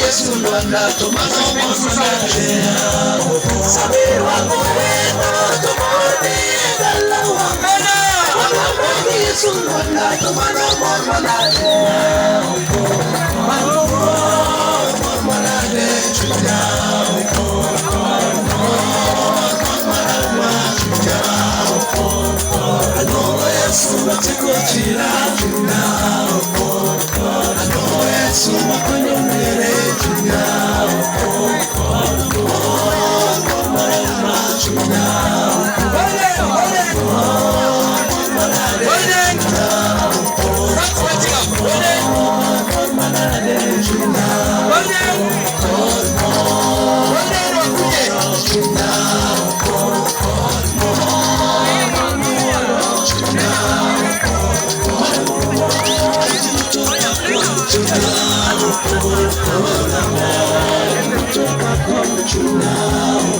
Yesu Lwanda Tomaso Mosale Sabir wangu weno Tomoni Dalawa Wanamoni Yesu Lwanda Tomano Mormalade Mormalade Chuja Chuja Anoa Yesu Matiko Chira Chuja Anoa Yesu Makonyo Mere Chuja Now